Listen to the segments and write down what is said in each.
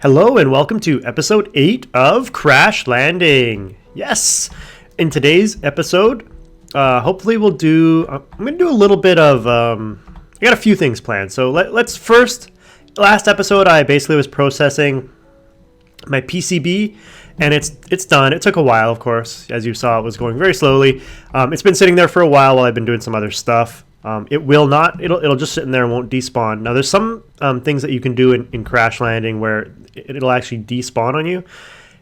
Hello and welcome to episode 8 of Crash Landing. Yes, in today's episode, hopefully we'll do, I'm going to do a little bit of, I got a few things planned. So let's first, last episode I basically was processing my PCB and it's done. It took a while, of course. As you saw, it was going very slowly. It's been sitting there for a while I've been doing some other stuff. It'll just sit in there and won't despawn. Now there's some things that you can do in Crash Landing where it'll actually despawn on you,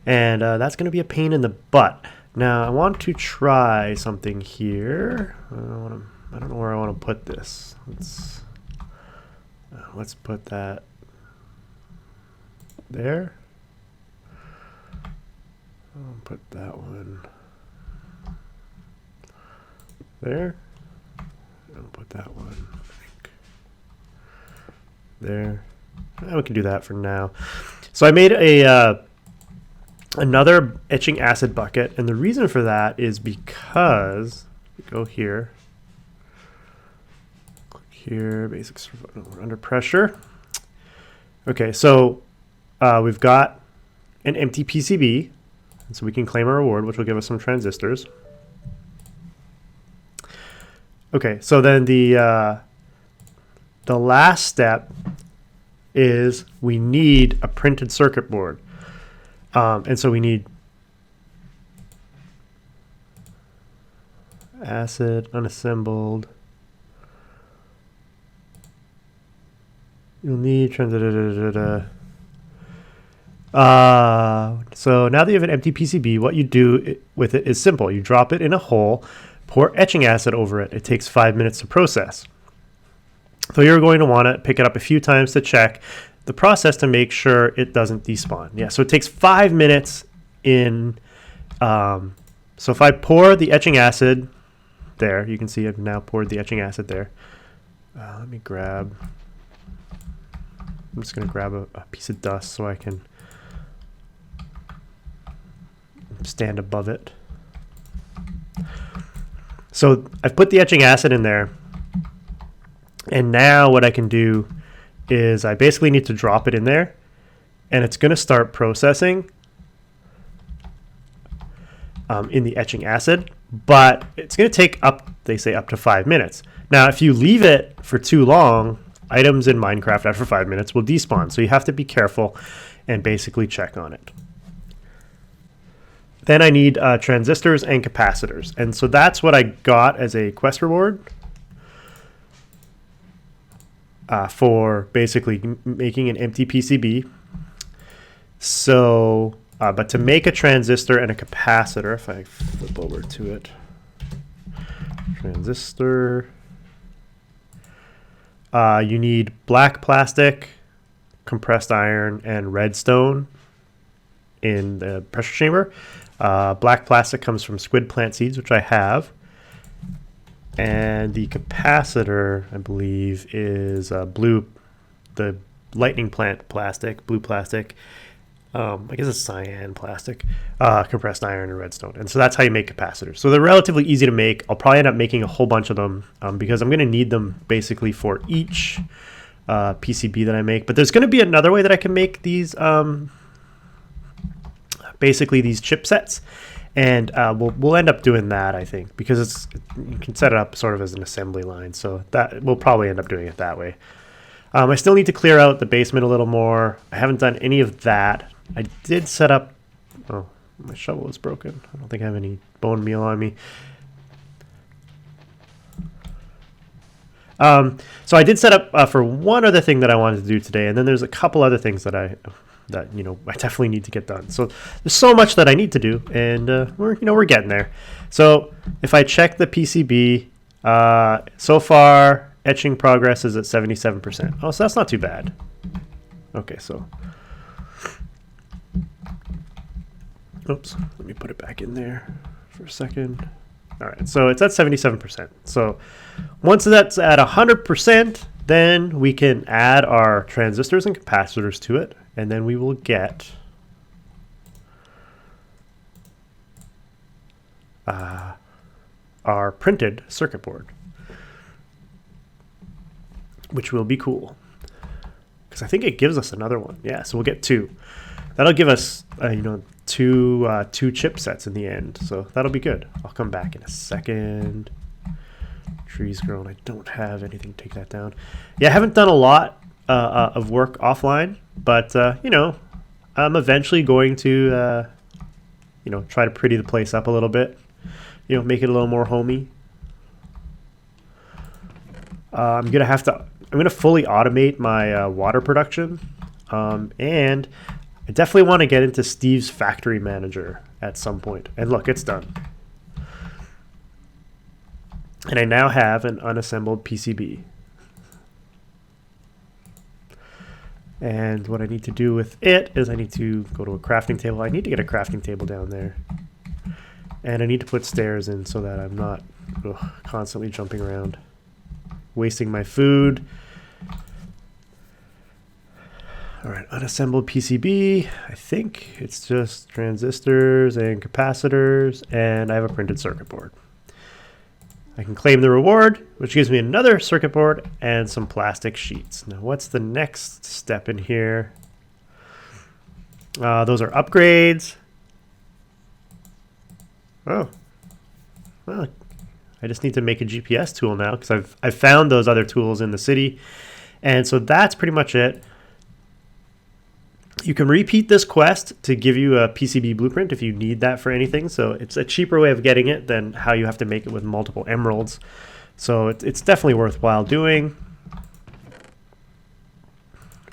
and that's going to be a pain in the butt. Now I want to try something here. I don't know where I want to put this. Let's put that there. I'll put that one there. I'll put that one, I think, there. We can do that for now. So I made another etching acid bucket, and the reason for that is because we go here, click here, basics under pressure. Okay, so we've got an empty PCB, and so we can claim a reward, which will give us some transistors. Okay, so then the last step is we need a printed circuit board. And so we need acid, unassembled. You'll need so now that you have an empty PCB, what you do with it is simple. You drop it in a hole, pour etching acid over it. It takes 5 minutes to process. So you're going to want to pick it up a few times to check the process to make sure it doesn't despawn. Yeah, so it takes 5 minutes in. So if I pour the etching acid there, you can see I've now poured the etching acid there. Let me grab, I'm just going to grab a piece of dust so I can stand above it. So I've put the etching acid in there. And now what I can do is I basically need to drop it in there, and it's going to start processing in the etching acid, but it's going to take they say up to 5 minutes. Now, if you leave it for too long, items in Minecraft after 5 minutes will despawn. So you have to be careful and basically check on it. Then I need transistors and capacitors. And so that's what I got as a quest reward. For basically making an empty PCB. So, but to make a transistor and a capacitor, if I flip over to it, transistor, you need black plastic, compressed iron, and redstone in the pressure chamber. Black plastic comes from squid plant seeds, which I have. And the capacitor, I believe, is the lightning plant plastic, blue plastic. I guess it's cyan plastic, compressed iron, and redstone. And so that's how you make capacitors. So they're relatively easy to make. I'll probably end up making a whole bunch of them because I'm going to need them basically for each PCB that I make. But there's going to be another way that I can make these, basically these chipsets. And we'll end up doing that, I think, because you can set it up sort of as an assembly line. So that we'll probably end up doing it that way. I still need to clear out the basement a little more. I haven't done any of that. I did set up. Oh, my shovel is broken. I don't think I have any bone meal on me. So I did set up for one other thing that I wanted to do today, and then there's a couple other things that I definitely need to get done. So there's so much that I need to do, and we're getting there. So if I check the PCB, so far etching progress is at 77%. Oh, so that's not too bad. Okay, so oops, let me put it back in there for a second. All right, so it's at 77%. So once that's at 100%, then we can add our transistors and capacitors to it. And then we will get our printed circuit board, which will be cool. because I think it gives us another one. Yeah, so we'll get 2. That'll give us, two chipsets in the end. So that'll be good. I'll come back in a second. Trees grown. I don't have anything to take that down. Yeah, I haven't done a lot of work offline, but I'm eventually going to try to pretty the place up a little bit. Make it a little more homey. I'm gonna fully automate my water production, and I definitely want to get into Steve's factory manager at some point. And look, it's done. And I now have an unassembled PCB. And what I need to do with it is I need to go to a crafting table. I need to get a crafting table down there. And I need to put stairs in so that I'm not constantly jumping around, wasting my food. All right, unassembled PCB. I think it's just transistors and capacitors, and I have a printed circuit board. I can claim the reward, which gives me another circuit board and some plastic sheets. Now, what's the next step in here? Those are upgrades. Oh, well, I just need to make a GPS tool now because I've found those other tools in the city, and so that's pretty much it. You can repeat this quest to give you a PCB blueprint if you need that for anything. So it's a cheaper way of getting it than how you have to make it with multiple emeralds. So it's definitely worthwhile doing. Do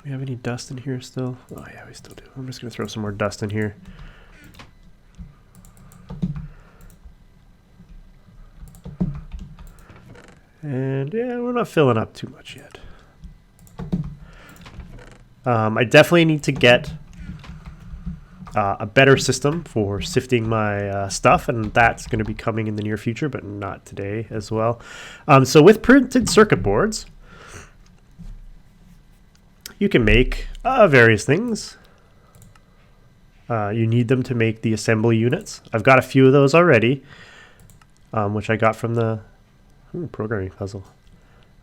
we have any dust in here still? Oh yeah, we still do. I'm just going to throw some more dust in here. And yeah, we're not filling up too much yet. I definitely need to get a better system for sifting my stuff, and that's going to be coming in the near future, but not today as well. So with printed circuit boards, you can make various things. You need them to make the assembly units. I've got a few of those already, which I got from the programming puzzle.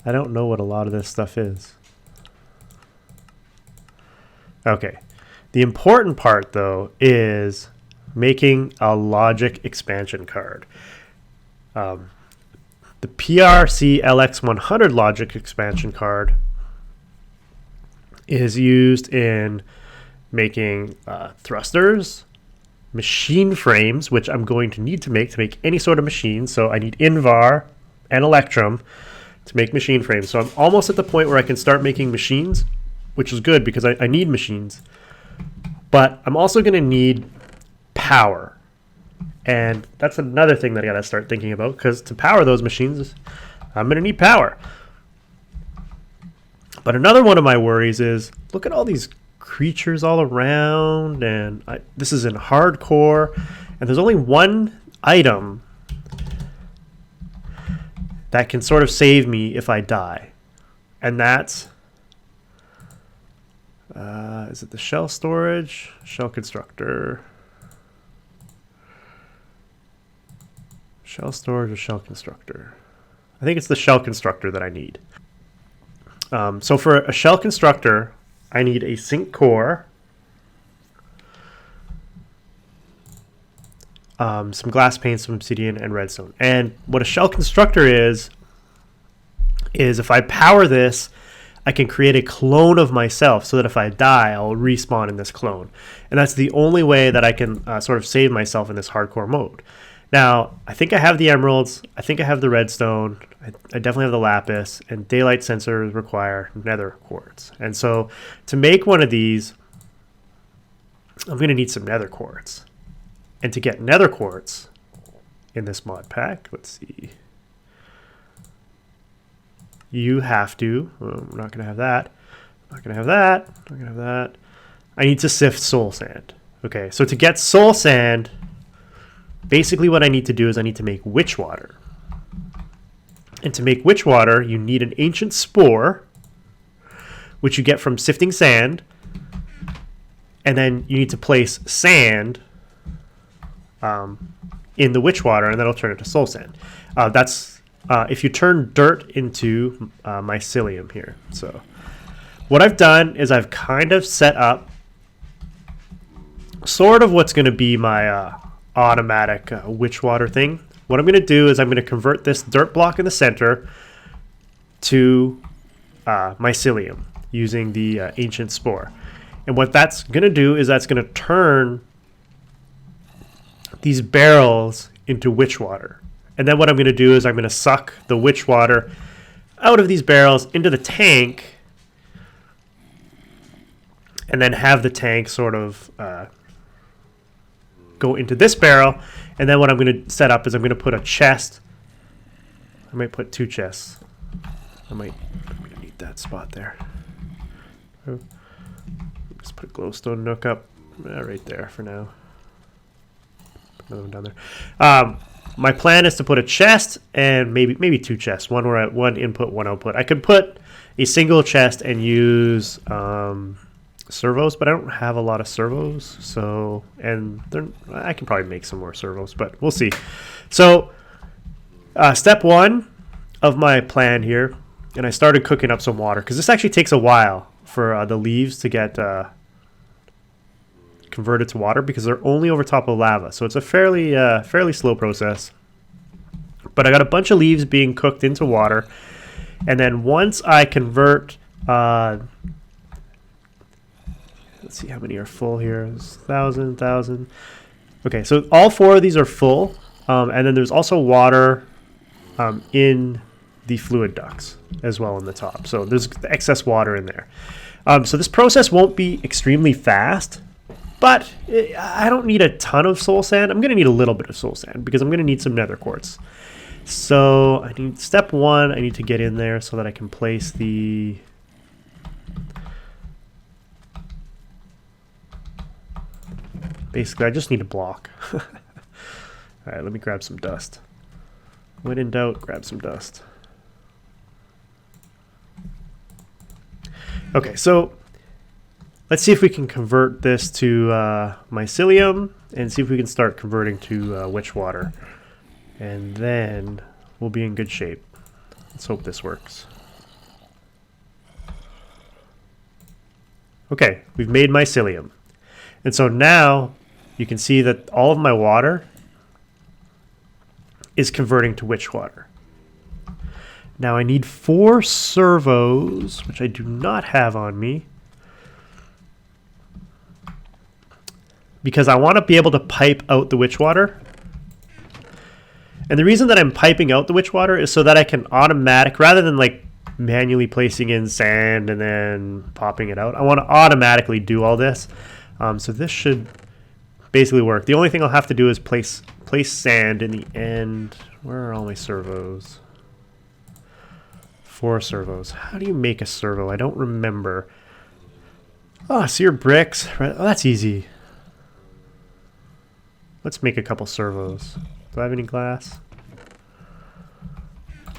I don't know what a lot of this stuff is. Okay, the important part though is making a logic expansion card. The PRC LX100 logic expansion card is used in making thrusters, machine frames, which I'm going to need to make any sort of machine. So I need Invar and Electrum to make machine frames. So I'm almost at the point where I can start making machines, which is good because I need machines. But I'm also going to need power. And that's another thing that I got to start thinking about, because to power those machines, I'm going to need power. But another one of my worries is, look at all these creatures all around, and this is in hardcore, and there's only one item that can sort of save me if I die. And that's... is it the shell storage? Shell constructor. Shell storage or shell constructor? I think it's the shell constructor that I need. So for a shell constructor, I need a zinc core, some glass paint, some obsidian, and redstone. And what a shell constructor is if I power this, I can create a clone of myself so that if I die, I'll respawn in this clone. And that's the only way that I can sort of save myself in this hardcore mode. Now, I think I have the emeralds. I think I have the redstone. I definitely have the lapis. And daylight sensors require nether quartz. And so to make one of these, I'm going to need some nether quartz. And to get nether quartz in this mod pack, let's see. You have to, we're not going to have that, not going to have that, not going to have that. I need to sift soul sand. Okay, so to get soul sand, basically what I need to do is I need to make witch water. And to make witch water, you need an ancient spore, which you get from sifting sand. And then you need to place sand in the witch water, and that'll turn it to soul sand. That's if you turn dirt into mycelium here. So what I've done is I've kind of set up sort of what's going to be my automatic witch water thing. What I'm going to do is I'm going to convert this dirt block in the center to mycelium using the ancient spore. And what that's going to do is that's going to turn these barrels into witch water. And then what I'm going to do is I'm going to suck the witch water out of these barrels into the tank, and then have the tank sort of go into this barrel. And then what I'm going to set up is I'm going to put a chest. I might put 2 chests. I'm going to need that spot there. Just put a glowstone nook up right there for now. Put another one down there. My plan is to put a chest and maybe 2 chests. One input, one output. I could put a single chest and use servos, but I don't have a lot of servos. So, and I can probably make some more servos, but we'll see. So, step 1 of my plan here, and I started cooking up some water because this actually takes a while for the leaves to get converted to water because they're only over top of lava. So it's a fairly slow process. But I got a bunch of leaves being cooked into water, and then once I convert, let's see how many are full here. There's 1,000. Okay, so all 4 of these are full, and then there's also water in the fluid ducts as well in the top. So there's excess water in there. So this process won't be extremely fast, but I don't need a ton of soul sand. I'm going to need a little bit of soul sand because I'm going to need some nether quartz. So I need step 1. I need to get in there so that I can place the basically I just need a block. All right, let me grab some dust. When in doubt, grab some dust. Okay, so let's see if we can convert this to mycelium and see if we can start converting to witch water. And then we'll be in good shape. Let's hope this works. Okay, we've made mycelium. And so now you can see that all of my water is converting to witch water. Now I need 4 servos, which I do not have on me, because I want to be able to pipe out the witch water. And the reason that I'm piping out the witch water is so that I can rather than like manually placing in sand and then popping it out, I want to automatically do all this. So this should basically work. The only thing I'll have to do is place sand in the end. Where are all my servos? 4 servos. How do you make a servo? I don't remember. Oh, so your bricks. Right. Oh, that's easy. Let's make a couple servos. Do I have any glass? I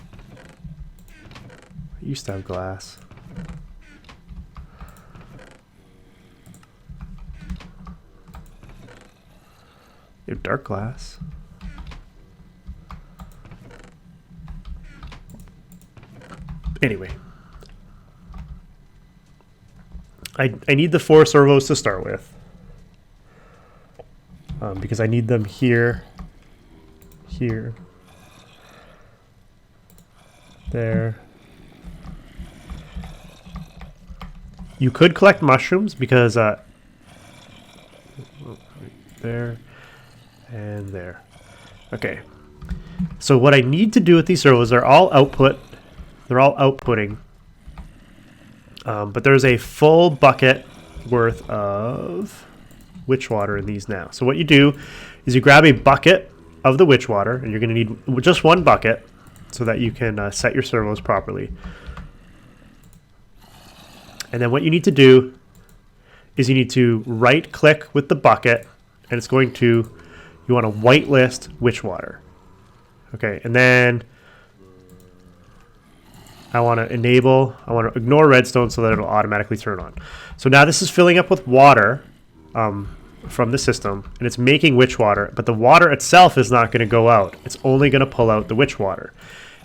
used to have glass. You have dark glass. Anyway. I need the 4 servos to start with. Because I need them here. Here, there. You could collect mushrooms because there and there. Okay. So what I need to do with these servos, they're all outputting. But there's a full bucket worth of witch water in these now. So what you do is you grab a bucket of the witch water, and you're going to need just 1 bucket so that you can set your servos properly. And then what you need to do is you need to right click with the bucket, and it's going to, you want to whitelist witch water. Okay, and then I want to ignore redstone so that it'll automatically turn on. So now this is filling up with water from the system, and it's making witch water, but the water itself is not going to go out. It's only going to pull out the witch water.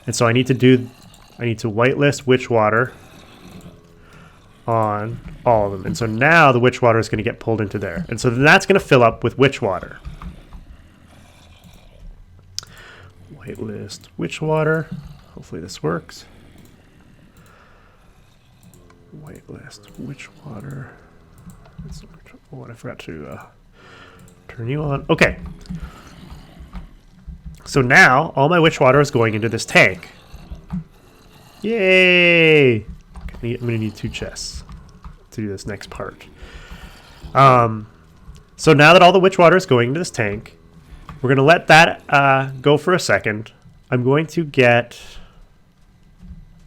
And so I need to whitelist witch water on all of them. And so now the witch water is going to get pulled into there. And so then that's going to fill up with witch water. Whitelist witch water. Hopefully this works. Whitelist witch water. Oh, and I forgot to turn you on. Okay. So now all my witch water is going into this tank. Yay! I'm going to need 2 chests to do this next part. So now that all the witch water is going into this tank, we're going to let that go for a second. I'm going to get...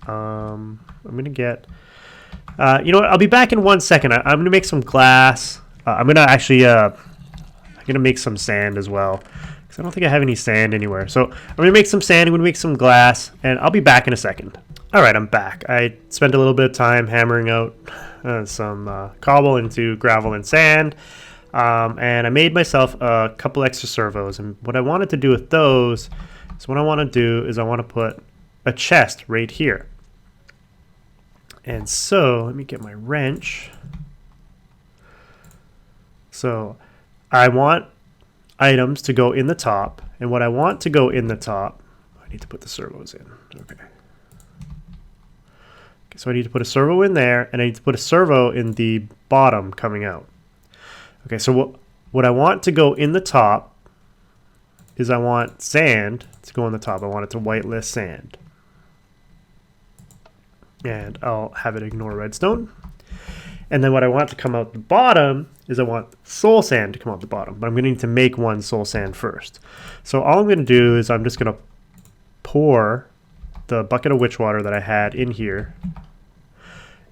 I'm going to get... you know what? I'll be back in 1 second. I'm going to make some glass. I'm going to actually... I'm going to make some sand as well. Because I don't think I have any sand anywhere. So I'm going to make some sand. I'm going to make some glass. And I'll be back in a second. Alright, I'm back. I spent a little bit of time hammering out some cobble into gravel and sand. And I made myself a couple extra servos. And what I wanted to do with those is I want to put a chest right here. And so, let me get my wrench. So, I want items to go in the top. And what I want to go in the top, I need to put the servos in. Okay. So I need to put a servo in there, and I need to put a servo in the bottom coming out. Okay, so what I want to go in the top is I want sand to go on the top. I want it to whitelist sand. And I'll have it ignore redstone. And then what I want to come out the bottom is I want soul sand to come out the bottom. But I'm going to need to make 1 soul sand first. So all I'm going to do is I'm just going to pour the bucket of witch water that I had in here.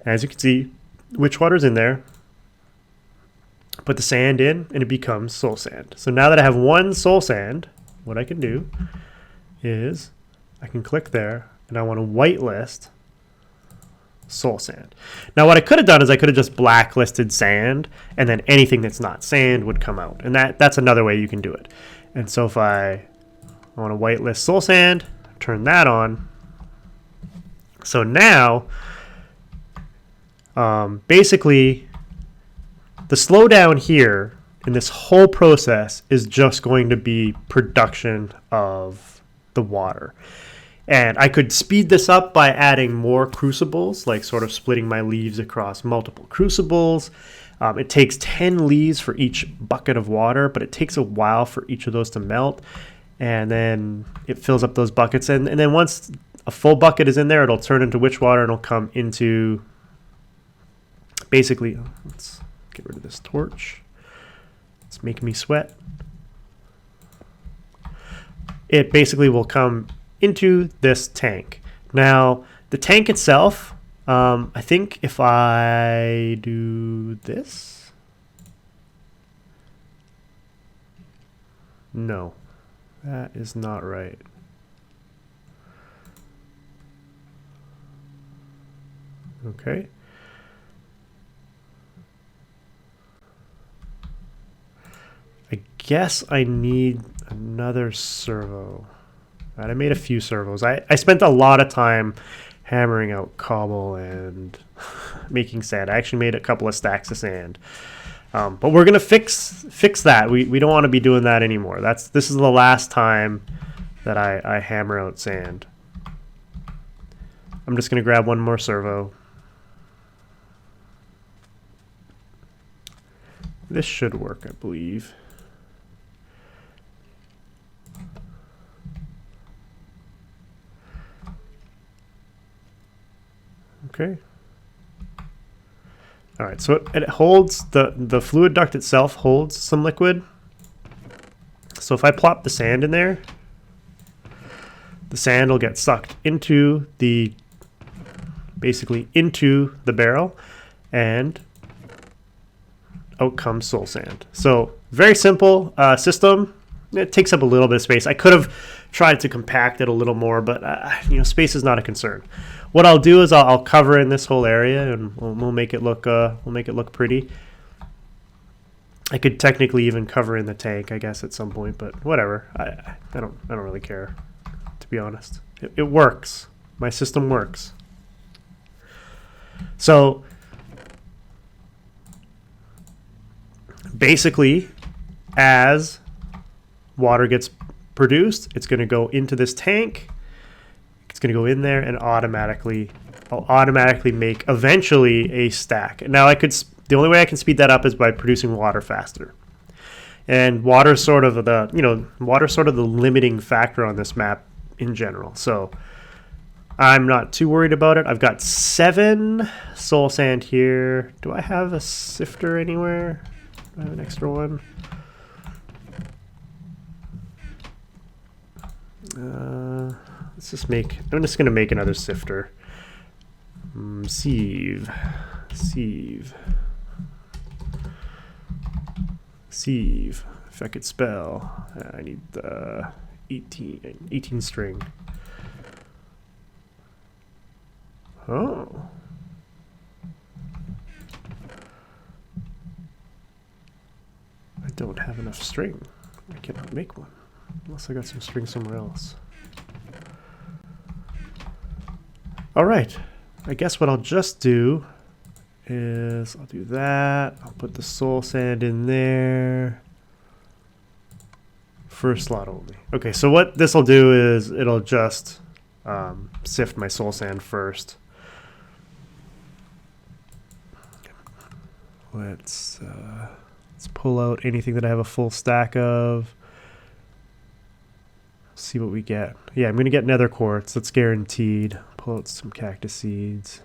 As you can see, witch water's in there. Put the sand in, and it becomes soul sand. So now that I have 1 soul sand, what I can do is I can click there, and I want to whitelist soul sand. Now what I could have done is I could have just blacklisted sand, and then anything that's not sand would come out. And that's another way you can do it. And so if I want to whitelist soul sand, turn that on. So now, basically, the slowdown here in this whole process is just going to be production of the water. And I could speed this up by adding more crucibles, like sort of splitting my leaves across multiple crucibles. It takes 10 leaves for each bucket of water, but it takes a while for each of those to melt. And then it fills up those buckets. And then once a full bucket is in there, it'll turn into witch water, and it'll come into... Basically, let's get rid of this torch. It's making me sweat. It basically will come into this tank. Now, the tank itself, I think if I do this... No, that is not right. Okay. I guess I need another servo. Right, I made a few servos. I spent a lot of time hammering out cobble and making sand. I actually made a couple of stacks of sand. But we're gonna fix that. We don't want to be doing that anymore. This is the last time that I hammer out sand. I'm just gonna grab one more servo. This should work, I believe. Okay. All right, so it holds, the fluid duct itself holds some liquid. So if I plop the sand in there, the sand will get sucked into basically into the barrel, and out comes soul sand. So very simple system. It takes up a little bit of space. I could have tried to compact it a little more, but space is not a concern. What I'll do is I'll cover in this whole area, and we'll make it look pretty. I could technically even cover in the tank, I guess, at some point, but whatever. I don't really care, to be honest. It works. My system works. So basically, as water gets produced, it's going to go into this tank. It's going to go in there and I'll automatically make eventually a stack. Now the only way I can speed that up is by producing water faster. And water's sort of the limiting factor on this map in general. So I'm not too worried about it. I've got 7 soul sand here. Do I have a sifter anywhere? Do I have an extra one? Let's just I'm just going to make another sifter. Sieve. If I could spell. I need the 18 string. Oh. I don't have enough string. I cannot make one. Unless I got some string somewhere else. Alright. I guess what I'll just do is I'll do that. I'll put the soul sand in there. First slot only. Okay, so what this will do is it'll just sift my soul sand first. Let's pull out anything that I have a full stack of. See what we get. Yeah, I'm going to get nether quartz. That's guaranteed. Pull out some cactus seeds.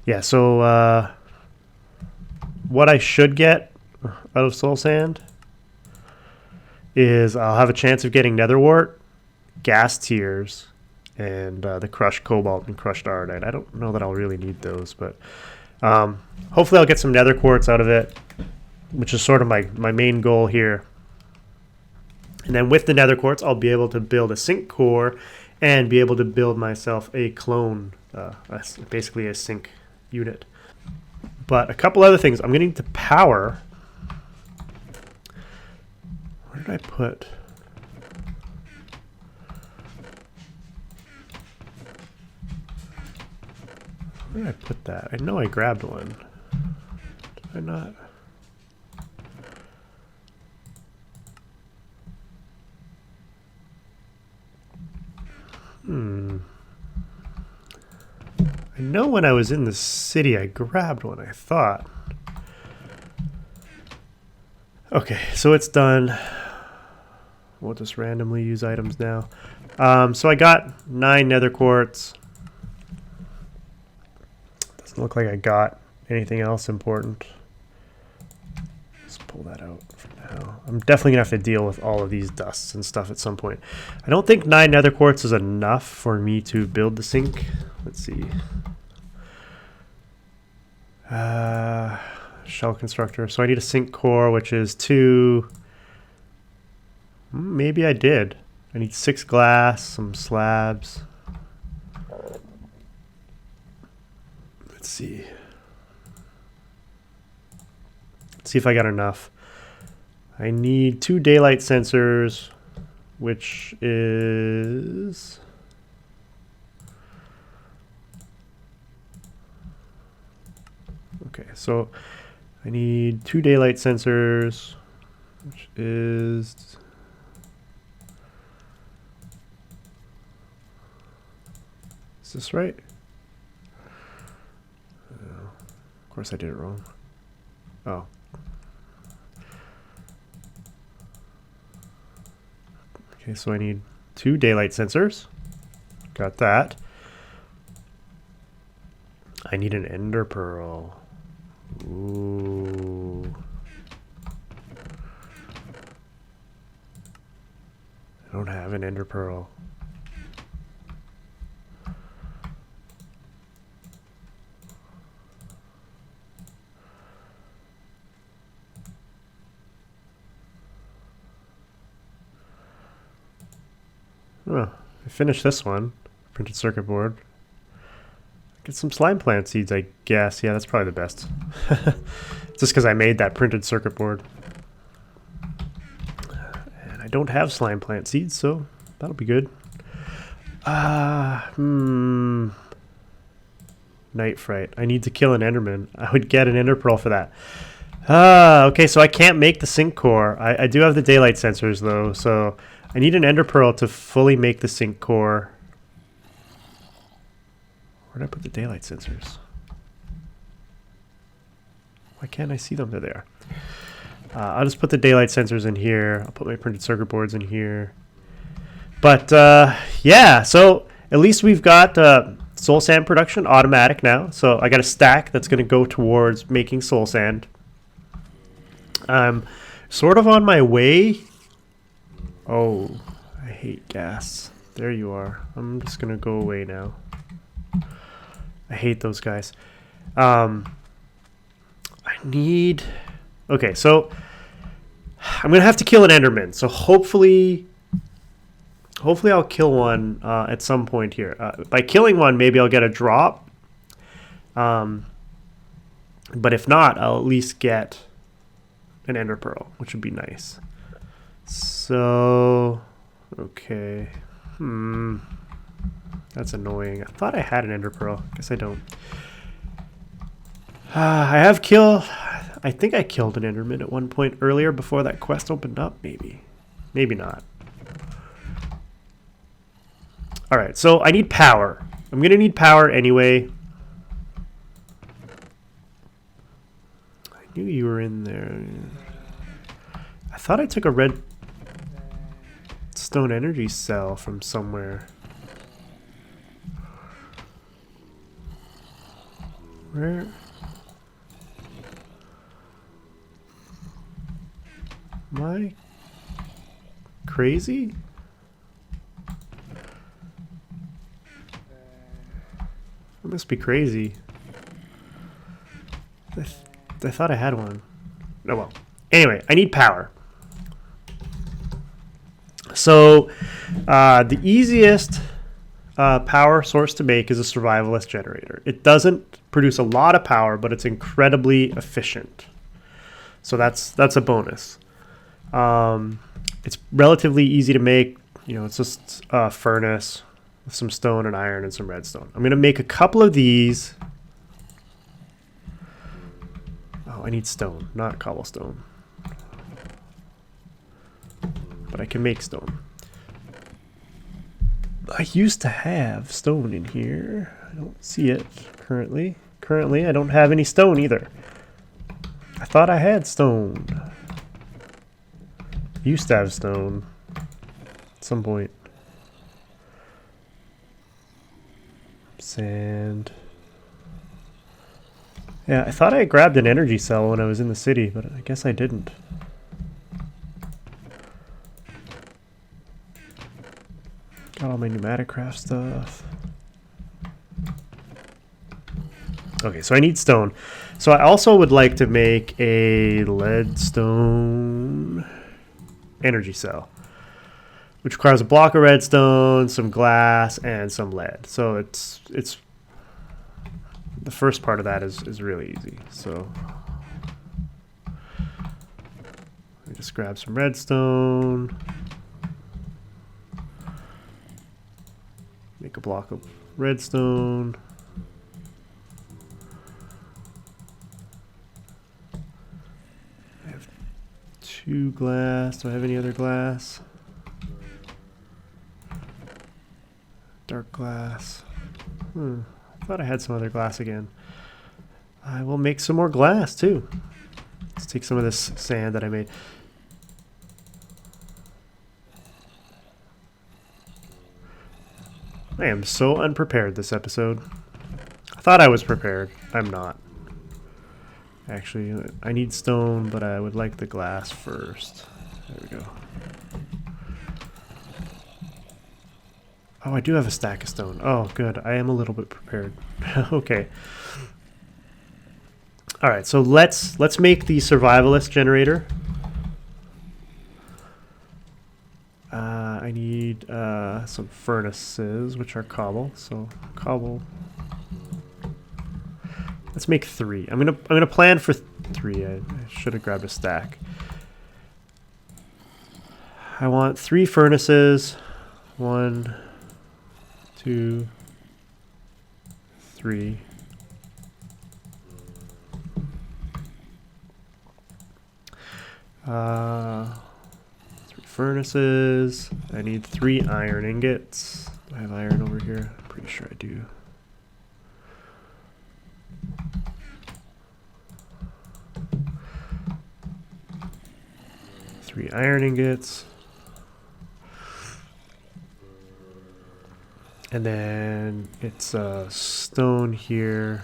Yeah, so what I should get out of soul sand is I'll have a chance of getting nether wart, gas tears, and the crushed cobalt and crushed ironite. I don't know that I'll really need those, but hopefully I'll get some nether quartz out of it, which is sort of my main goal here. And then with the nether quartz, I'll be able to build a sink core and be able to build myself a clone, basically a sink unit. But a couple other things. I'm going to need to power. Where did I put? Where did I put that? I know I grabbed one. Did I not? I know when I was in the city I grabbed one, I thought. Okay, so it's done. We'll just randomly use items now. So I got 9 nether quartz. Doesn't look like I got anything else important. Let's pull that out for now. I'm definitely gonna have to deal with all of these dusts and stuff at some point. I don't think 9 nether quartz is enough for me to build the sink. Let's see. Shell constructor. So I need a sink core, which is 2. Maybe I did. I need 6 glass, some slabs. Let's see. Let's see if I got enough. I need 2 daylight sensors, which is... Okay, so I need 2 daylight sensors, which is... Is this right? Of course I did it wrong. Oh. Okay, so I need 2 daylight sensors. Got that. I need an ender pearl. Ooh. I don't have an ender pearl. Oh, I finished this one. Printed circuit board. Get some slime plant seeds, I guess. Yeah, that's probably the best. Just because I made that printed circuit board. And I don't have slime plant seeds, so that'll be good. No, Night Fright. I need to kill an Enderman. I would get an Ender Pearl for that. Okay, so I can't make the sync core. I do have the daylight sensors though, so I need an Ender Pearl to fully make the sync core. Where did I put the daylight sensors? Why can't I see them? There they are. I'll just put the daylight sensors in here. I'll put my printed circuit boards in here. But yeah, so at least we've got soul sand production automatic now. So I got a stack that's going to go towards making soul sand. I'm sort of on my way. Oh, I hate gas. There you are. I'm just going to go away now. I hate those guys. I need... Okay, so I'm going to have to kill an Enderman. So hopefully I'll kill one at some point here. By killing one, maybe I'll get a drop. But if not, I'll at least get an Ender Pearl, which would be nice. So, okay. That's annoying. I thought I had an Ender Pearl. Guess I don't. I think I killed an Enderman at one point earlier before that quest opened up, maybe. Maybe not. Alright, so I need power. I'm going to need power anyway. I knew you were in there. I thought I took a red stone energy cell from somewhere. Where? Am I crazy? I must be crazy. I thought I had one. Oh well. Anyway, I need power. So, the easiest power source to make is a survivalist generator. It doesn't produce a lot of power, but it's incredibly efficient. So that's a bonus. It's relatively easy to make. You know, it's just a furnace with some stone and iron and some redstone. I'm going to make a couple of these. Oh, I need stone, not cobblestone. But I can make stone. I used to have stone in here. I don't see it currently. Currently, I don't have any stone either. I thought I had stone. Used to have stone at some point. Sand. Yeah, I thought I grabbed an energy cell when I was in the city, but I guess I didn't. Got all my pneumatic-craft stuff. Okay, so I need stone. So I also would like to make a leadstone energy cell, which requires a block of redstone, some glass, and some lead. So it's the first part of that is really easy. So let me just grab some redstone, make a block of redstone. I have 2 glass. Do I have any other glass? Dark glass. I thought I had some other glass again. I will make some more glass too. Let's take some of this sand that I made. I am so unprepared this episode. I thought I was prepared. I'm not. Actually, I need stone, but I would like the glass first. There we go. Oh, I do have a stack of stone. Oh, good. I am a little bit prepared. Okay. All right, so let's make the survivalist generator. I need some furnaces, which are cobble. So cobble. Let's make 3. I'm gonna plan for 3. I should have grabbed a stack. I want 3 furnaces. 1, 2, 3. 3 furnaces. I need 3 iron ingots. Do I have iron over here? I'm pretty sure I do. Three iron ingots. And then it's stone here.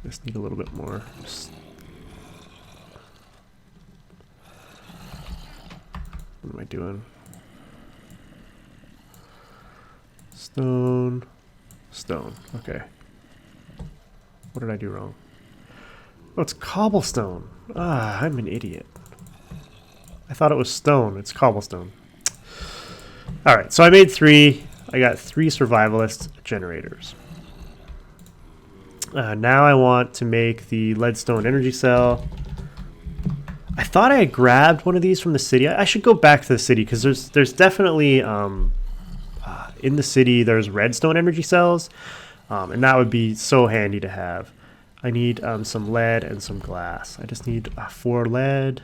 Just need a little bit more. What am I doing? Stone. Stone. Okay. What did I do wrong? Oh, it's cobblestone. Ah, I'm an idiot. I thought it was stone. It's cobblestone. Alright, so I made 3. I got 3 survivalist generators. Now I want to make the leadstone energy cell. I thought I had grabbed one of these from the city. I should go back to the city because there's definitely in the city there's redstone energy cells, and that would be so handy to have. I need some lead and some glass. I just need 4 lead.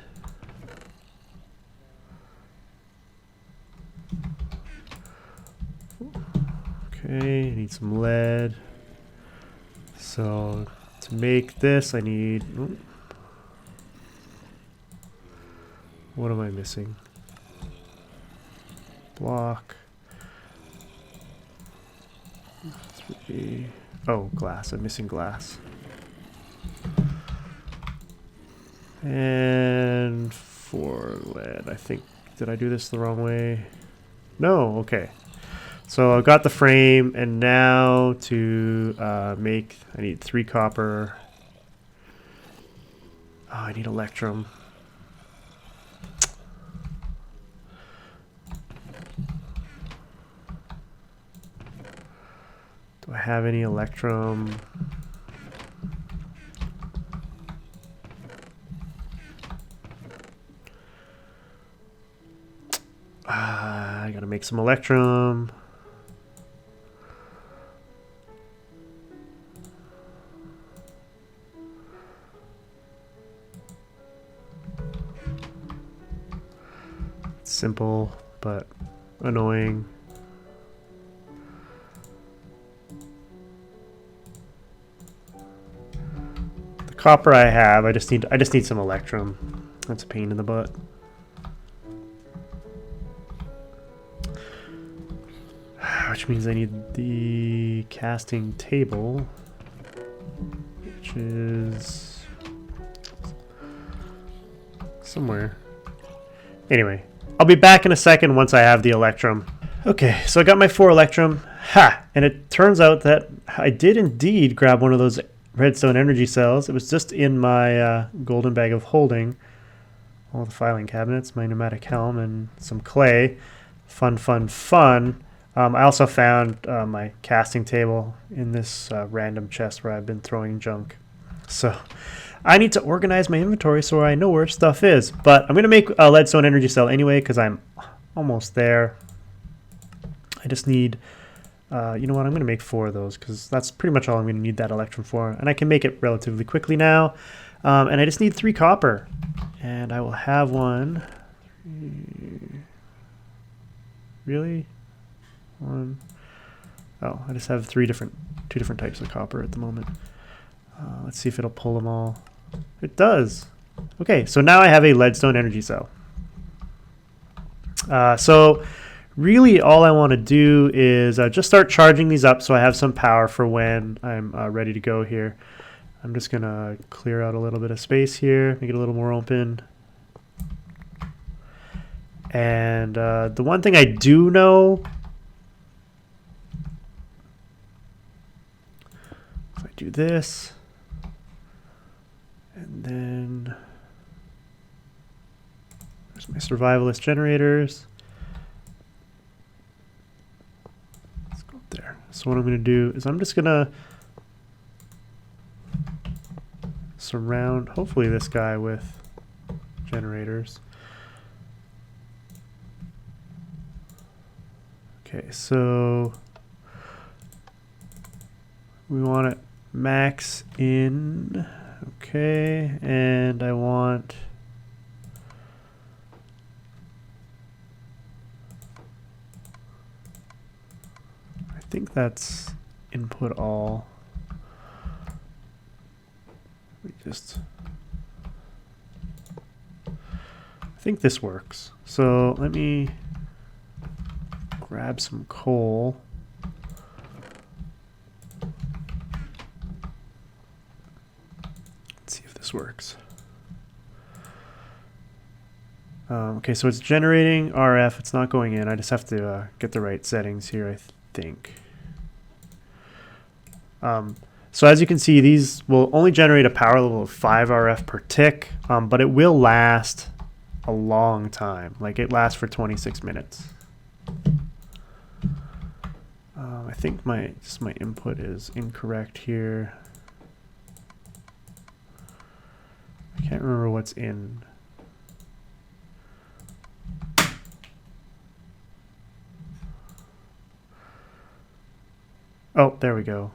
Okay, I need some lead. So to make this, I need. What am I missing? Block. 3. Oh, glass. I'm missing glass. And 4 lead. I think. Did I do this the wrong way? No. Okay. So I've got the frame, and now to make, I need 3 copper. Oh, I need electrum. Do I have any electrum? I gotta make some electrum. Simple, but annoying. The copper I have, I just need some electrum. That's a pain in the butt. Which means I need the casting table, which is somewhere. Anyway, I'll be back in a second once I have the electrum. Okay, so I got my 4 electrum. Ha! And it turns out that I did indeed grab one of those redstone energy cells. It was just in my golden bag of holding. All the filing cabinets, my pneumatic helm, and some clay. Fun, fun, fun. I also found my casting table in this random chest where I've been throwing junk. So I need to organize my inventory so I know where stuff is. But I'm going to make a leadstone energy cell anyway because I'm almost there. I just need, you know what, I'm going to make 4 of those because that's pretty much all I'm going to need that electrum for. And I can make it relatively quickly now. And I just need 3 copper. And I will have one. Really? 1. Oh, I just have 2 different types of copper at the moment. Let's see if it'll pull them all. It does. Okay, so now I have a leadstone energy cell. So really all I want to do is just start charging these up so I have some power for when I'm ready to go here. I'm just going to clear out a little bit of space here, make it a little more open. And the one thing I do know, if I do this, and then there's my survivalist generators. Let's go up there. So what I'm going to do is I'm just going to surround, hopefully, this guy with generators. Okay, so we want it max in. Okay, and I want think that's input all. I think this works. So let me grab some coal. Let's see if this works. Okay, so it's generating RF. It's not going in. I just have to get the right settings here, I think. So as you can see, these will only generate a power level of 5 RF per tick, but it will last a long time. Like it lasts for 26 minutes. I think my input is incorrect here. I can't remember what's in. Oh, there we go.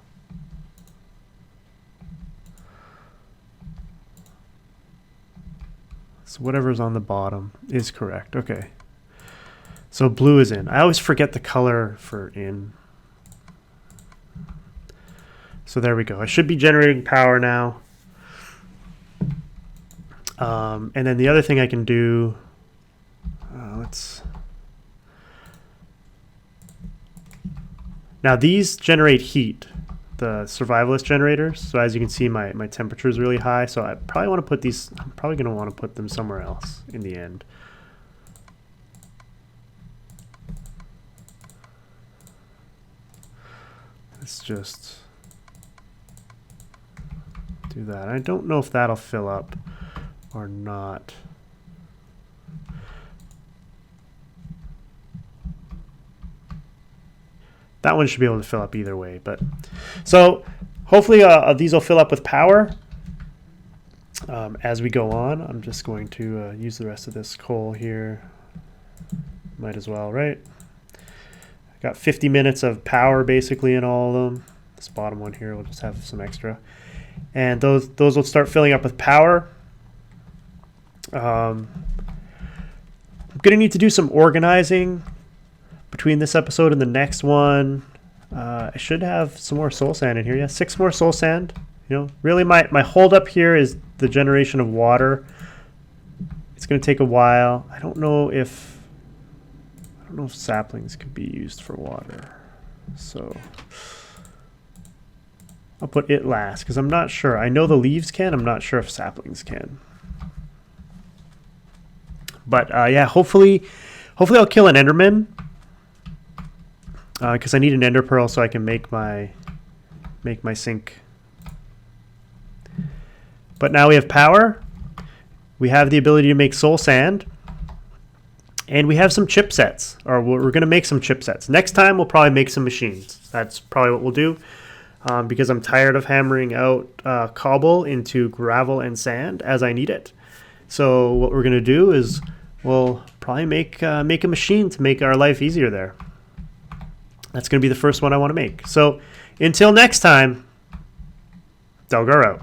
So whatever's on the bottom is correct. Okay. So blue is in. I always forget the color for in. So there we go. I should be generating power now. And then the other thing I can do, now these generate heat, the survivalist generators. So as you can see, my temperature is really high. So I probably want to put these, I'm probably going to want to put them somewhere else in the end. Let's just do that. I don't know if that'll fill up or not. That one should be able to fill up either way, but so hopefully these will fill up with power as we go on. I'm just going to use the rest of this coal here. Might as well, right? I got 50 minutes of power basically in all of them. This bottom one here will just have some extra, and those will start filling up with power. I'm gonna need to do some organizing between this episode and the next one. I should have some more soul sand in here. Yeah, 6 more soul sand. You know, really my hold up here is the generation of water. It's going to take a while. I don't know if saplings could be used for water. So I'll put it last because I'm not sure. I know the leaves can. I'm not sure if saplings can. But yeah, hopefully I'll kill an Enderman. Because I need an ender pearl so I can make my sink. But now we have power. We have the ability to make soul sand. And we have some chipsets. Or we're going to make some chipsets. Next time we'll probably make some machines. That's probably what we'll do. Because I'm tired of hammering out cobble into gravel and sand as I need it. So what we're going to do is we'll probably make a machine to make our life easier there. That's going to be the first one I want to make. So until next time, Delgar out.